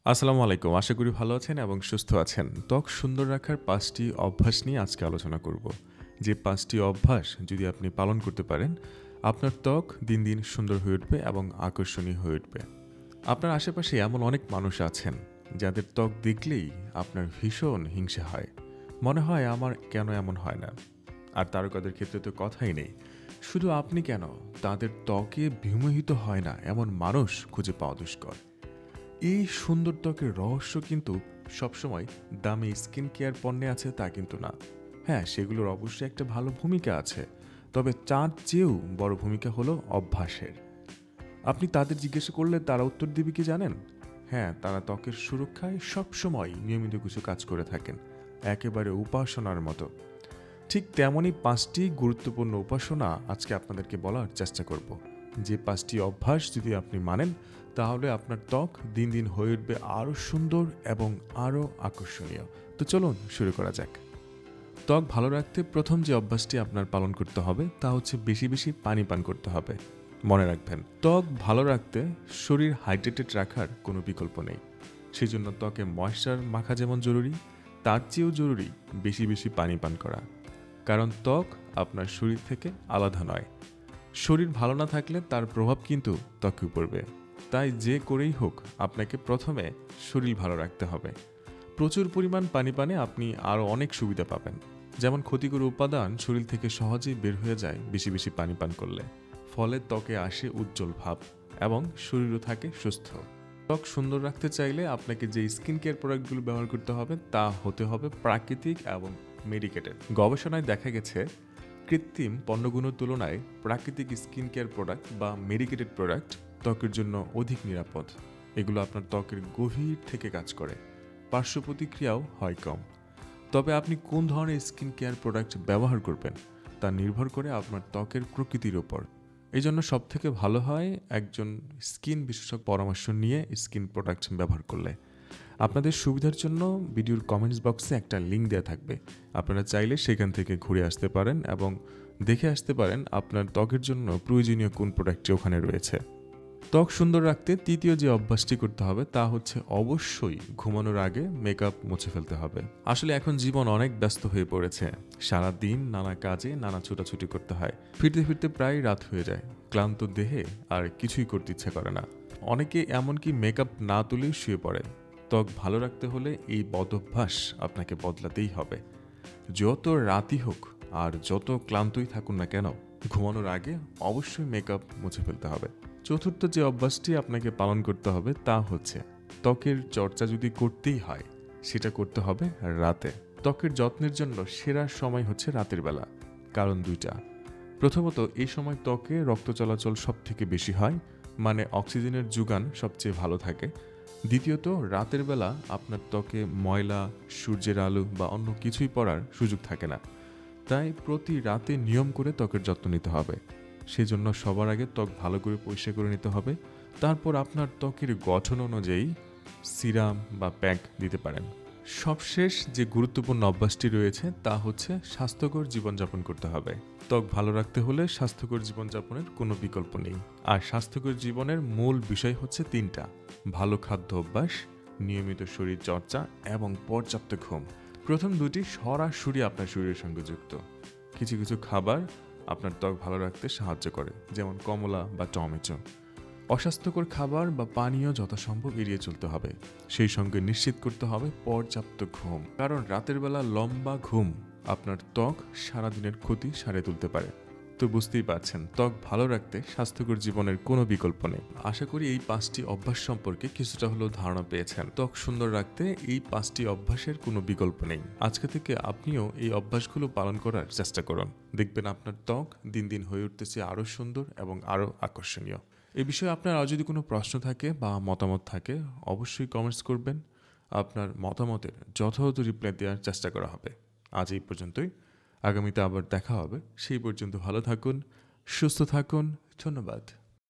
আসসালামু আলাইকুম। আশা করি ভালো আছেন এবং সুস্থ আছেন। ত্বক সুন্দর রাখার ৫ টি অভ্যাস নিয়ে আজকে আলোচনা করব। যে ৫ টি অভ্যাস যদি আপনি পালন করতে পারেন, আপনার ত্বক দিন, দিন সুন্দর হয়ে উঠবে এবং আকর্ষণীয় হয়ে উঠবে। আপনার আশেপাশে এমন অনেক মানুষ আছেন, যাদের ত্বক দেখলেই আপনার ভীষণ হিংসে হয়। মনে হয় আমার কেন এমন হয় না? আর তারকাদের ক্ষেত্রে তো কথাই নেই। শুধু আপনি কেন, তাদের ত্বকে বিমোহিত হয় না এমন মানুষ খুঁজে পাওয়া দুষ্কর। এই সুন্দর ত্বকের রহস্য কিন্তু সবসময় দামি স্কিন কেয়ার পণ্যে আছে তা কিন্তু না। হ্যাঁ, সেগুলোর অবশ্যই একটা ভালো ভূমিকা আছে, তবে তার চেয়েও বড় ভূমিকা হলো অভ্যাসের। আপনি তাদের জিজ্ঞাসা করলে তারা উত্তর দিবে কি জানেন? হ্যাঁ, তারা ত্বকের সুরক্ষায় সবসময় নিয়মিত কিছু কাজ করে থাকেন, একেবারে উপাসনার মতো। ঠিক তেমনই ৫টি গুরুত্বপূর্ণ উপাসনা আজকে আপনাদেরকে বলার চেষ্টা করব। যে ৫টি অভ্যাস যদি আপনি মানেন, তাহলে আপনার ত্বক দিন, দিন হয়ে উঠবে আরও সুন্দর এবং আরও আকর্ষণীয়। তো চলুন শুরু করা যাক। ত্বক ভালো রাখতে প্রথম যে অভ্যাসটি আপনার পালন করতে হবে তা হচ্ছে বেশি, বেশি পানি পান করতে হবে। মনে রাখবেন, ত্বক ভালো রাখতে শরীর হাইড্রেটেড রাখার কোনো বিকল্প নেই। সেজন্য ত্বকে ময়েশ্চার মাখা যেমন জরুরি, তার চেয়েও জরুরি বেশি, বেশি পানি পান করা। কারণ ত্বক আপনার শরীর থেকে আলাদা নয়। শরীর ভালো না থাকলে তার প্রভাব কিন্তু ত্বকেও পড়বে। তাই যে করেই হোক, আপনাকে প্রথমে শরীর ভালো রাখতে হবে। প্রচুর পরিমাণ পানি পানে আপনি আরও অনেক সুবিধা পাবেন। যেমন ক্ষতিকর উপাদান শরীর থেকে সহজেই বের হয়ে যায় বেশি বেশি পানি পান করলে। ফলে ত্বকে আসে উজ্জ্বল ভাব এবং শরীরও থাকে সুস্থ। ত্বক সুন্দর রাখতে চাইলে আপনাকে যে স্কিন কেয়ার প্রোডাক্টগুলো ব্যবহার করতে হবে তা হতে হবে প্রাকৃতিক এবং মেডিকেটেড। গবেষণায় দেখা গেছে, কৃত্রিম পণ্যগুলোর তুলনায় প্রাকৃতিক স্কিন কেয়ার প্রোডাক্ট বা মেডিকেটেড প্রোডাক্ট ত্বকের জন্য অধিক নিরাপদ। এগুলো আপনার ত্বকের গভীর থেকে কাজ করে, পার্শ্ব প্রতিক্রিয়াও হয় কম। তবে আপনি কোন ধরনের স্কিন কেয়ার প্রোডাক্ট ব্যবহার করবেন তা নির্ভর করে আপনার ত্বকের প্রকৃতির ওপর। এই জন্য সবথেকে ভালো হয় একজন স্কিন বিশেষজ্ঞ পরামর্শ নিয়ে স্কিন প্রোডাক্ট ব্যবহার করলে। আপনাদের সুবিধার জন্য ভিডিওর কমেন্টস বক্সে একটা লিঙ্ক দেওয়া থাকবে। আপনারা চাইলে সেখান থেকে ঘুরে আসতে পারেন এবং দেখে আসতে পারেন আপনার ত্বকের জন্য প্রয়োজনীয় কোন প্রোডাক্টটি ওখানে রয়েছে। ত্বক সুন্দর রাখতে তৃতীয় যে অভ্যাসটি করতে হবে তা হচ্ছে অবশ্যই ঘুমানোর আগে মেকআপ মুছে ফেলতে হবে। আসলে এখন জীবন অনেক ব্যস্ত হয়ে পড়েছে। সারা দিন নানা কাজে নানা ছোটাছুটি করতে হয়। ফিরতে ফিরতে প্রায় রাত হয়ে যায়। ক্লান্ত দেহে আর কিছুই করতে ইচ্ছে করে না। অনেকে এমনকি মেকআপ না তুলেই শুয়ে পড়ে। ত্বক ভালো রাখতে হলে এই বদঅভ্যাস আপনাকে বদলাতেই হবে। যত রাতই হোক আর যত ক্লান্তই থাকুন না কেন, ঘুমানোর আগে অবশ্যই মেকআপ মুছে ফেলতে হবে। চতুর্থ যে অভ্যাসটি আপনাকে পালন করতে হবে তা হচ্ছে, ত্বকের চর্চা যদি করতেই হয় সেটা করতে হবে রাতে। ত্বকের যত্নের জন্য সেরা সময় হচ্ছে রাতের বেলা। কারণ দুইটা। প্রথমত, এই সময় ত্বকে রক্ত চলাচল সব থেকে বেশি হয়, মানে অক্সিজেনের যোগান সবচেয়ে ভালো থাকে। দ্বিতীয়ত, রাতের বেলা আপনার ত্বকে ময়লা, সূর্যের আলো বা অন্য কিছুই পড়ার সুযোগ থাকে না। তাই প্রতি রাতে নিয়ম করে ত্বকের যত্ন নিতে হবে। সেজন্য সবার আগে ত্বক ভালো করে পরিষ্কার করে নিতে হবে। তারপর আপনার ত্বকের গঠন অনুযায়ী সিরাম বা প্যাক দিতে পারেন। সবশেষ যে গুরুত্বপূর্ণ অভ্যাসটি রয়েছে তা হচ্ছে স্বাস্থ্যকর জীবনযাপন করতে হবে। ত্বক ভালো রাখতে হলে স্বাস্থ্যকর জীবনযাপনের কোনো বিকল্প নেই। আর স্বাস্থ্যকর জীবনের মূল বিষয় হচ্ছে তিনটা: ভালো খাদ্য অভ্যাস, নিয়মিত শরীর চর্চা এবং পর্যাপ্ত ঘুম। প্রথম দুটি সরাসরি আপনার শরীরের সঙ্গে যুক্ত। কিছু কিছু খাবার আপনার ত্বক ভালো রাখতে সাহায্য করে, যেমন কমলা বা টমেটো। অস্বাস্থ্যকর খাবার বা পানীয় যথাসম্ভব এড়িয়ে চলতে হবে। সেই সঙ্গে নিশ্চিত করতে হবে পর্যাপ্ত ঘুম, কারণ রাতের বেলা লম্বা ঘুম আপনার ত্বক সারাদিনের ক্ষতি সারিয়ে তুলতে পারে। তো বুঝতেই পারছেন, ত্বক ভালো রাখতে স্বাস্থ্যকর জীবনের কোনো বিকল্প নেই। আশা করি এই ৫টি অভ্যাস সম্পর্কে কিছুটা হলেও ধারণা পেয়েছেন। ত্বক সুন্দর রাখতে এই ৫টি অভ্যাসের কোনো বিকল্প নেই। আজকে থেকে আপনিও এই অভ্যাসগুলো পালন করার চেষ্টা করুন। দেখবেন আপনার ত্বক দিন দিন হয়ে উঠতেছে আরও সুন্দর এবং আরও আকর্ষণীয়। এ বিষয়ে আপনার আর যদি কোনো প্রশ্ন থাকে বা মতামত থাকে, অবশ্যই কমেন্টস করবেন। আপনার মতামতের যথাযথ রিপ্লাই দেওয়ার চেষ্টা করা হবে। আজ এই পর্যন্তই। আগামীতে আবার দেখা হবে। সেই পর্যন্ত ভালো থাকুন, সুস্থ থাকুন। ধন্যবাদ।